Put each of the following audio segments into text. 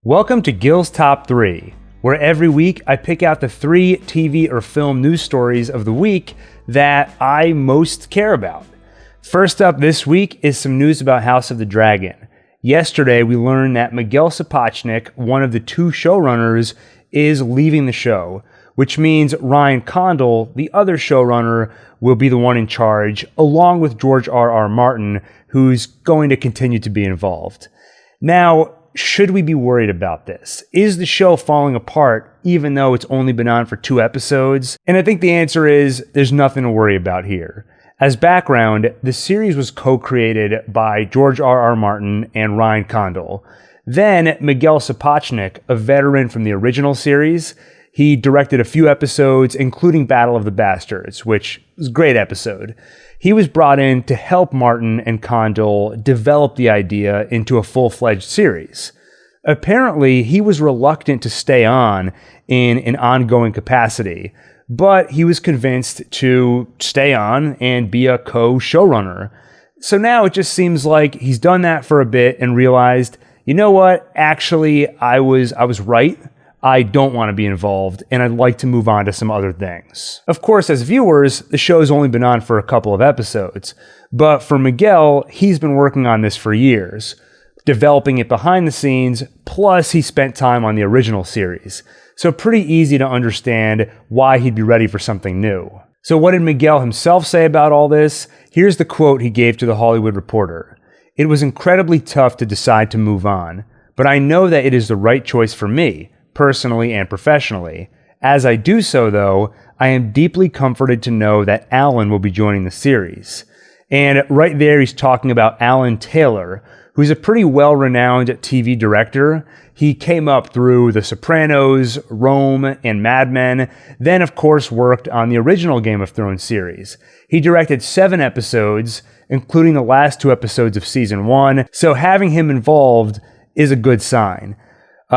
Welcome to GIL'S Top 3, where every week I pick out the 3 TV or film news stories of the week that I most care about. First up this week is some news about House of the Dragon. Yesterday we learned that Miguel Sapochnik, one of the 2 showrunners, is leaving the show, which means Ryan Condal, the other showrunner, will be the one in charge, along with George R.R. Martin, who's going to continue to be involved. Now, should we be worried about this? Is the show falling apart even though it's only been on for 2 episodes? And I think the answer is there's nothing to worry about here. As background, the series was co-created by George R.R. Martin and Ryan Condal. Then Miguel Sapochnik, a veteran from the original series, he directed a few episodes, including Battle of the Bastards, which was a great episode. He was brought in to help Martin and Condal develop the idea into a full-fledged series. Apparently, he was reluctant to stay on in an ongoing capacity, but he was convinced to stay on and be a co-showrunner. So now it just seems like he's done that for a bit and realized, you know what, actually, I was right. I don't want to be involved, and I'd like to move on to some other things. Of course, as viewers, the show's only been on for a couple of episodes, but for Miguel, he's been working on this for years, developing it behind the scenes, plus he spent time on the original series. So pretty easy to understand why he'd be ready for something new. So what did Miguel himself say about all this? Here's the quote he gave to The Hollywood Reporter. "It was incredibly tough to decide to move on, but I know that it is the right choice for me, personally and professionally. As I do so, though, I am deeply comforted to know that Alan will be joining the series." And right there, he's talking about Alan Taylor, who's a pretty well-renowned TV director. He came up through The Sopranos, Rome, and Mad Men, then of course worked on the original Game of Thrones series. He directed 7 episodes, including the last 2 episodes of season 1, so having him involved is a good sign.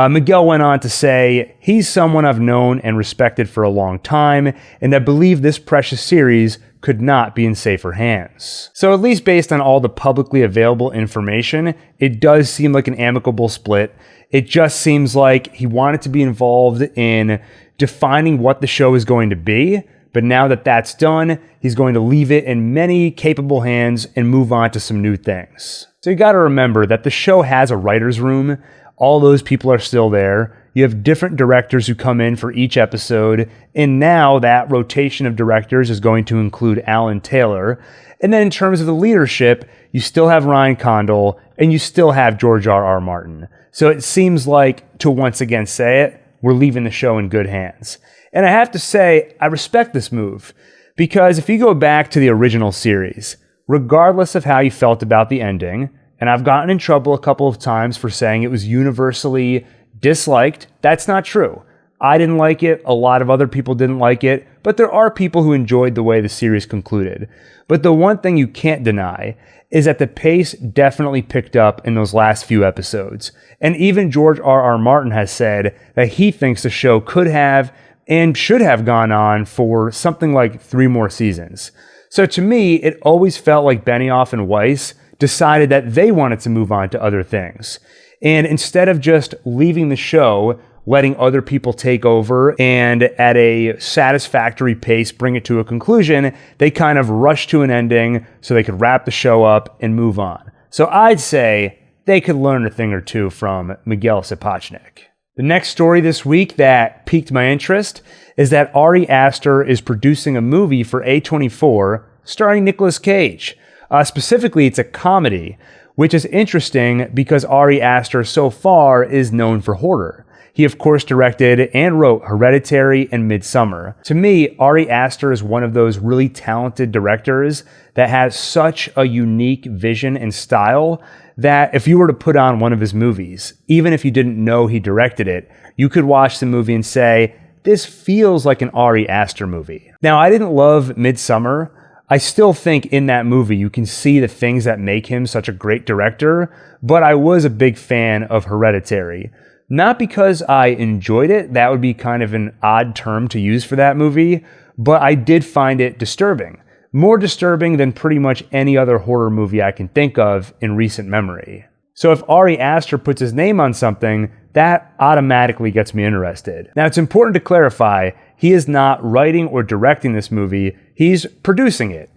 Miguel went on to say, "He's someone I've known and respected for a long time, and I believe this precious series could not be in safer hands." So at least based on all the publicly available information, it does seem like an amicable split. It just seems like he wanted to be involved in defining what the show is going to be, but now that that's done, he's going to leave it in many capable hands and move on to some new things. So you gotta remember that the show has a writer's room. All those people are still there. You have different directors who come in for each episode, and now that rotation of directors is going to include Alan Taylor. And then in terms of the leadership, you still have Ryan Condal, and you still have George R.R. Martin. So it seems like, to once again say it, we're leaving the show in good hands. And I have to say, I respect this move, because if you go back to the original series, regardless of how you felt about the ending, and I've gotten in trouble a couple of times for saying it was universally disliked. That's not true. I didn't like it. A lot of other people didn't like it. But there are people who enjoyed the way the series concluded. But the one thing you can't deny is that the pace definitely picked up in those last few episodes. And even George R.R. Martin has said that he thinks the show could have and should have gone on for something like 3 more seasons. So to me, it always felt like Benioff and Weiss decided that they wanted to move on to other things. And instead of just leaving the show, letting other people take over and at a satisfactory pace bring it to a conclusion, they kind of rushed to an ending so they could wrap the show up and move on. So I'd say they could learn a thing or two from Miguel Sapochnik. The next story this week that piqued my interest is that Ari Aster is producing a movie for A24 starring Nicolas Cage. Specifically, it's a comedy, which is interesting because Ari Aster so far is known for horror. He, of course, directed and wrote Hereditary and Midsommar. To me, Ari Aster is one of those really talented directors that has such a unique vision and style that if you were to put on one of his movies, even if you didn't know he directed it, you could watch the movie and say, this feels like an Ari Aster movie. Now, I didn't love Midsommar. I still think in that movie you can see the things that make him such a great director, but I was a big fan of Hereditary. Not because I enjoyed it, that would be kind of an odd term to use for that movie, but I did find it disturbing. More disturbing than pretty much any other horror movie I can think of in recent memory. So if Ari Aster puts his name on something, that automatically gets me interested. Now, it's important to clarify, he is not writing or directing this movie, he's producing it,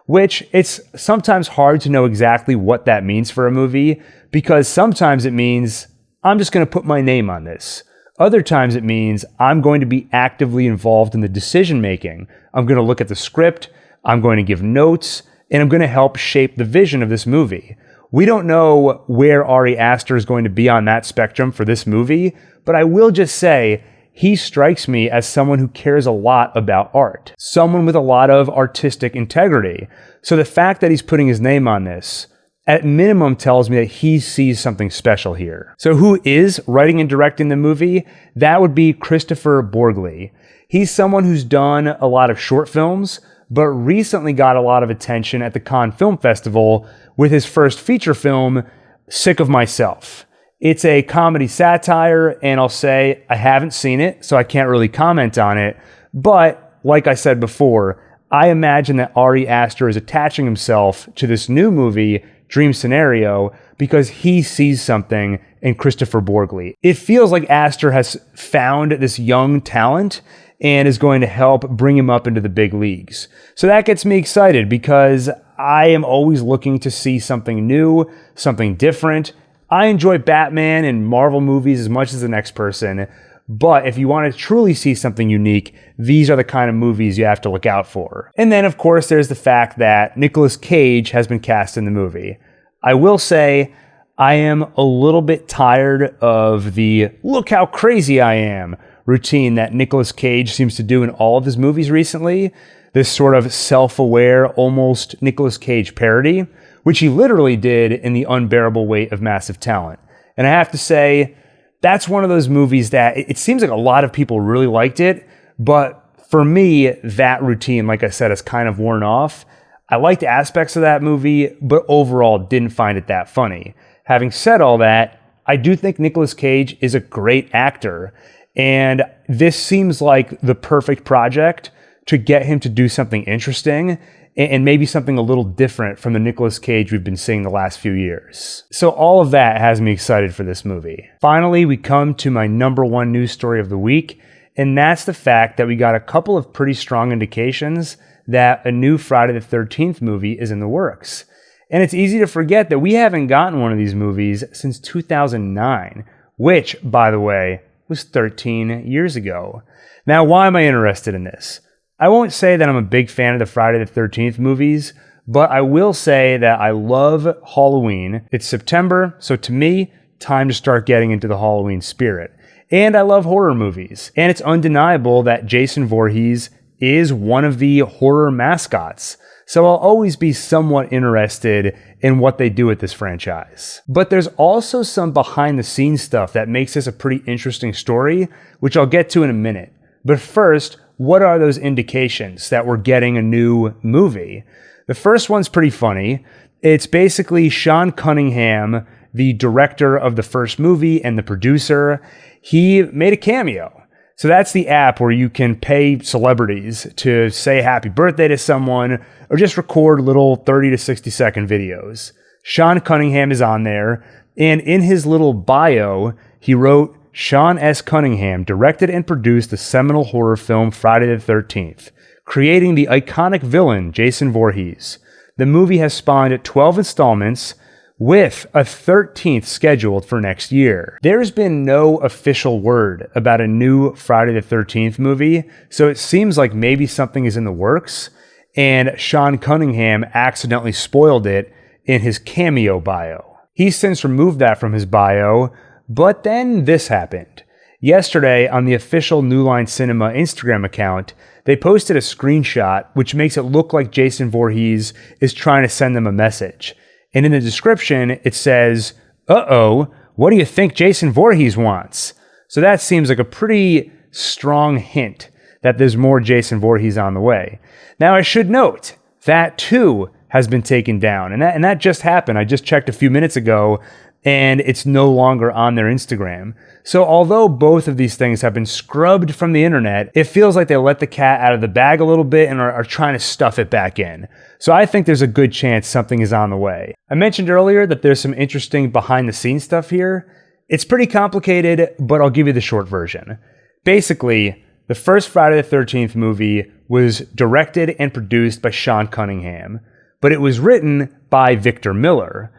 which it's sometimes hard to know exactly what that means for a movie, because sometimes it means, I'm just going to put my name on this. Other times it means I'm going to be actively involved in the decision making. I'm going to look at the script, I'm going to give notes, and I'm going to help shape the vision of this movie. We don't know where Ari Aster is going to be on that spectrum for this movie, but I will just say he strikes me as someone who cares a lot about art, someone with a lot of artistic integrity. So the fact that he's putting his name on this, at minimum, tells me that he sees something special here. So who is writing and directing the movie? That would be Christopher Borgli. He's someone who's done a lot of short films, but recently got a lot of attention at the Cannes Film Festival with his first feature film, Sick of Myself. It's a comedy satire, and I'll say I haven't seen it, so I can't really comment on it. But like I said before, I imagine that Ari Aster is attaching himself to this new movie, Dream Scenario, because he sees something in Christopher Borgli. It feels like Aster has found this young talent and is going to help bring him up into the big leagues. So that gets me excited because I am always looking to see something new, something different. I enjoy Batman and Marvel movies as much as the next person, but if you want to truly see something unique, these are the kind of movies you have to look out for. And then, of course, there's the fact that Nicolas Cage has been cast in the movie. I will say I am a little bit tired of the "look how crazy I am" routine that Nicolas Cage seems to do in all of his movies recently. This sort of self-aware, almost Nicolas Cage parody, which he literally did in The Unbearable Weight of Massive Talent. And I have to say, that's one of those movies that it seems like a lot of people really liked it, but for me, that routine, like I said, has kind of worn off. I liked aspects of that movie, but overall didn't find it that funny. Having said all that, I do think Nicolas Cage is a great actor, and this seems like the perfect project to get him to do something interesting and maybe something a little different from the Nicolas Cage we've been seeing the last few years. So all of that has me excited for this movie. Finally, we come to my number one news story of the week, and that's the fact that we got a couple of pretty strong indications that a new Friday the 13th movie is in the works. And it's easy to forget that we haven't gotten one of these movies since 2009, which, by the way, was 13 years ago. Now, why am I interested in this? I won't say that I'm a big fan of the Friday the 13th movies, but I will say that I love Halloween. It's September, so to me, time to start getting into the Halloween spirit. And I love horror movies. And it's undeniable that Jason Voorhees is one of the horror mascots. So I'll always be somewhat interested in what they do with this franchise. But there's also some behind the scenes stuff that makes this a pretty interesting story, which I'll get to in a minute. But first, what are those indications that we're getting a new movie? The first one's pretty funny. It's basically Sean Cunningham, the director of the first movie and the producer. He made a cameo. So that's the app where you can pay celebrities to say happy birthday to someone or just record little 30 to 60 second videos. Sean Cunningham is on there, and in his little bio, he wrote, Sean S. Cunningham directed and produced the seminal horror film Friday the 13th, creating the iconic villain Jason Voorhees. The movie has spawned 12 installments, with a 13th scheduled for next year. There's been no official word about a new Friday the 13th movie, so it seems like maybe something is in the works, and Sean Cunningham accidentally spoiled it in his cameo bio. He's since removed that from his bio, but then this happened. Yesterday, on the official New Line Cinema Instagram account, they posted a screenshot which makes it look like Jason Voorhees is trying to send them a message. And in the description, it says, "Uh-oh, what do you think Jason Voorhees wants?" So that seems like a pretty strong hint that there's more Jason Voorhees on the way. Now, I should note, that too has been taken down. And that just happened. I just checked a few minutes ago, and it's no longer on their Instagram. So although both of these things have been scrubbed from the internet, it feels like they let the cat out of the bag a little bit and are trying to stuff it back in. So I think there's a good chance something is on the way. I mentioned earlier that there's some interesting behind the scenes stuff here, It's pretty complicated, but I'll give you the short version. Basically, the first Friday the 13th movie was directed and produced by Sean Cunningham, but it was written by Victor Miller.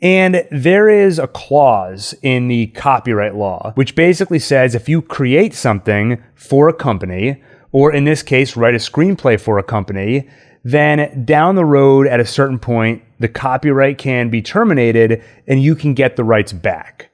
And there is a clause in the copyright law, which basically says if you create something for a company, or in this case, write a screenplay for a company, then down the road at a certain point, the copyright can be terminated and you can get the rights back.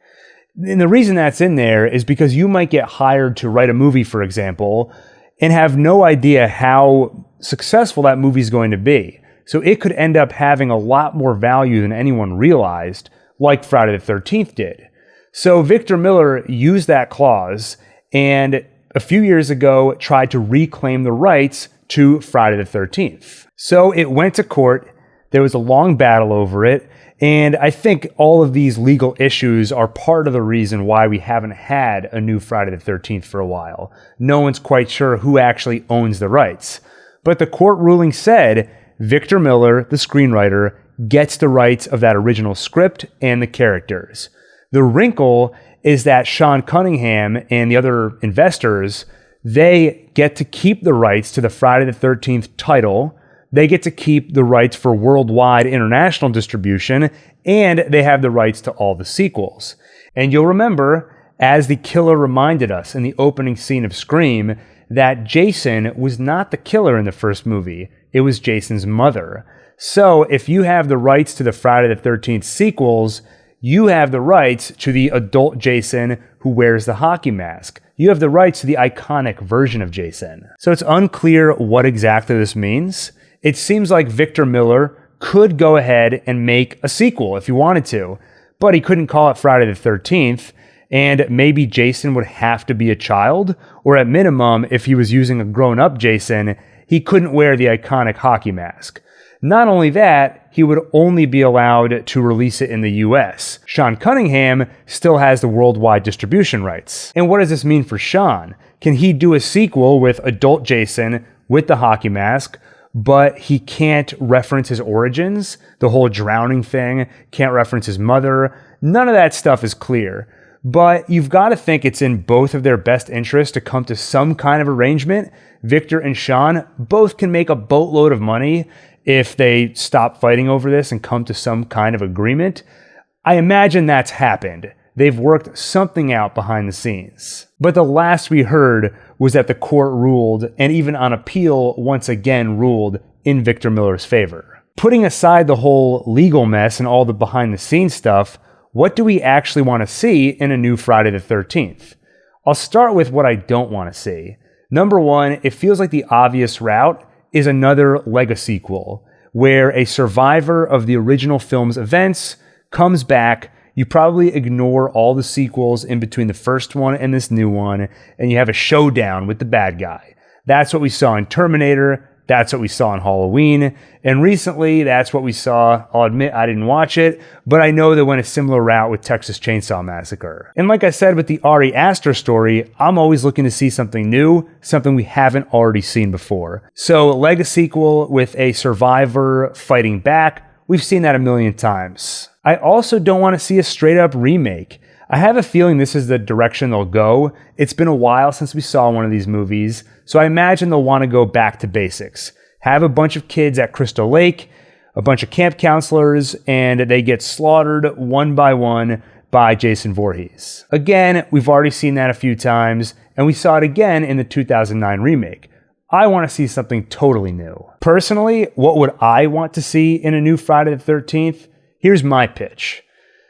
And the reason that's in there is because you might get hired to write a movie, for example, and have no idea how successful that movie is going to be. So it could end up having a lot more value than anyone realized, like Friday the 13th did. So Victor Miller used that clause and a few years ago tried to reclaim the rights to Friday the 13th. So it went to court. There was a long battle over it. And I think all of these legal issues are part of the reason why we haven't had a new Friday the 13th for a while. No one's quite sure who actually owns the rights. But the court ruling said Victor Miller, the screenwriter, gets the rights of that original script and the characters. The wrinkle is that Sean Cunningham and the other investors, they get to keep the rights to the Friday the 13th title. They get to keep the rights for worldwide international distribution, and they have the rights to all the sequels. And you'll remember, as the killer reminded us in the opening scene of Scream, that Jason was not the killer in the first movie. It was Jason's mother. So if you have the rights to the Friday the 13th sequels, you have the rights to the adult Jason who wears the hockey mask. You have the rights to the iconic version of Jason. So it's unclear what exactly this means. It seems like Victor Miller could go ahead and make a sequel if he wanted to, but he couldn't call it Friday the 13th. And maybe Jason would have to be a child, or at minimum, if he was using a grown-up Jason, he couldn't wear the iconic hockey mask. Not only that, he would only be allowed to release it in the US. Sean Cunningham still has the worldwide distribution rights. And what does this mean for Sean? Can he do a sequel with adult Jason with the hockey mask, but he can't reference his origins? The whole drowning thing, can't reference his mother. None of that stuff is clear. But you've got to think it's in both of their best interests to come to some kind of arrangement. Victor and Sean both can make a boatload of money if they stop fighting over this and come to some kind of agreement. I imagine that's happened. They've worked something out behind the scenes. But the last we heard was that the court ruled, and even on appeal once again ruled, in Victor Miller's favor. Putting aside the whole legal mess and all the behind the scenes stuff, what do we actually want to see in a new Friday the 13th? I'll start with what I don't want to see. Number one, it feels like the obvious route is another Lego sequel, where a survivor of the original film's events comes back. You probably ignore all the sequels in between the first one and this new one, and you have a showdown with the bad guy. That's what we saw in Terminator. That's what we saw in Halloween. And recently, that's what we saw. I'll admit I didn't watch it, but I know they went a similar route with Texas Chainsaw Massacre. And like I said with the Ari Aster story, I'm always looking to see something new, something we haven't already seen before. So a Lego sequel with a survivor fighting back, we've seen that a million times. I also don't want to see a straight up remake. I have a feeling this is the direction they'll go. It's been a while since we saw one of these movies, so I imagine they'll want to go back to basics. Have a bunch of kids at Crystal Lake, a bunch of camp counselors, and they get slaughtered one by Jason Voorhees. Again, we've already seen that a few times, and we saw it again in the 2009 remake. I want to see something totally new. Personally, what would I want to see in a new Friday the 13th? Here's my pitch.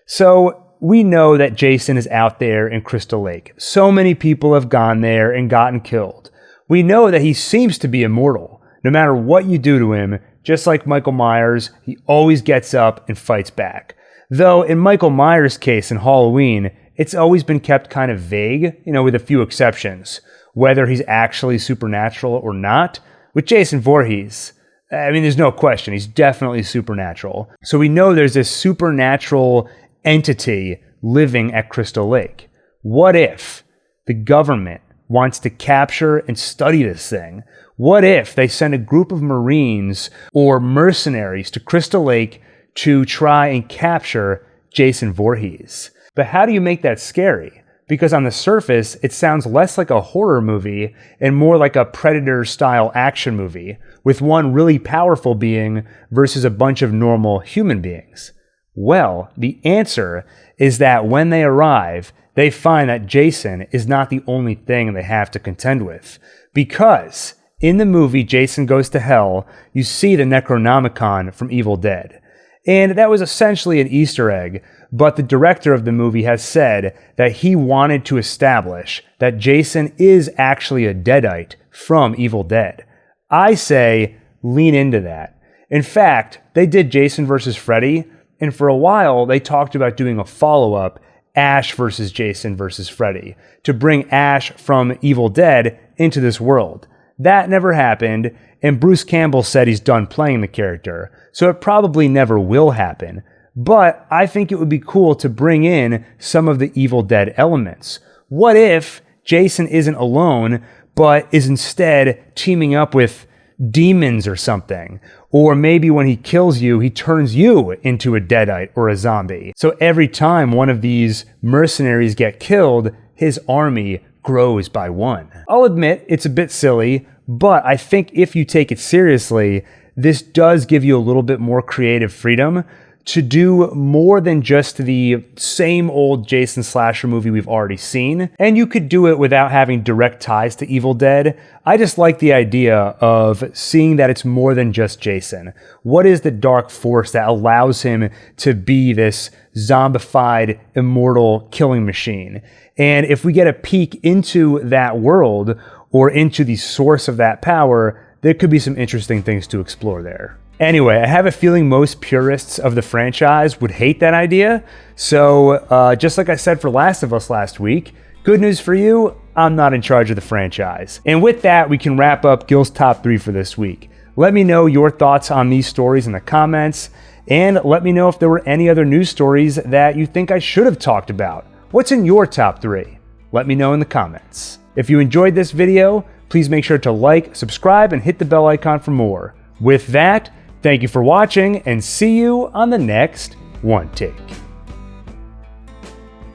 So, we know that Jason is out there in Crystal Lake. So many people have gone there and gotten killed. We know that he seems to be immortal. No matter what you do to him, just like Michael Myers, he always gets up and fights back. Though in Michael Myers' case in Halloween, it's always been kept kind of vague, with a few exceptions. Whether he's actually supernatural or not. With Jason Voorhees, there's no question, he's definitely supernatural. So we know there's this supernatural entity living at Crystal Lake. What if the government wants to capture and study this thing? What if they send a group of Marines or mercenaries to Crystal Lake to try and capture Jason Voorhees? But how do you make that scary? Because on the surface, it sounds less like a horror movie and more like a Predator-style action movie, with one really powerful being versus a bunch of normal human beings. Well, the answer is that when they arrive, they find that Jason is not the only thing they have to contend with. Because in the movie Jason Goes to Hell, you see the Necronomicon from Evil Dead. And that was essentially an Easter egg, but the director of the movie has said that he wanted to establish that Jason is actually a Deadite from Evil Dead. I say lean into that. In fact, they did Jason vs. Freddy, and for a while they talked about doing a follow-up, Ash vs. Jason vs. Freddy, to bring Ash from Evil Dead into this world. That never happened, and Bruce Campbell said he's done playing the character, so it probably never will happen. But I think it would be cool to bring in some of the Evil Dead elements. What if Jason isn't alone, but is instead teaming up with demons or something? Or maybe when he kills you, he turns you into a Deadite or a zombie. So every time one of these mercenaries get killed, his army grows by one. I'll admit it's a bit silly, but I think if you take it seriously, this does give you a little bit more creative freedom to do more than just the same old Jason slasher movie we've already seen. And you could do it without having direct ties to Evil Dead. I just like the idea of seeing that it's more than just Jason. What is the dark force that allows him to be this zombified, immortal killing machine? And if we get a peek into that world or into the source of that power, there could be some interesting things to explore there. Anyway, I have a feeling most purists of the franchise would hate that idea. So just like I said for Last of Us last week, good news for you, I'm not in charge of the franchise. And with that, we can wrap up GIL'S Top 3 for this week. Let me know your thoughts on these stories in the comments, and let me know if there were any other news stories that you think I should have talked about. What's in your top 3? Let me know in the comments. If you enjoyed this video, please make sure to like, subscribe, and hit the bell icon for more. With that, thank you for watching, and see you on the next One Take.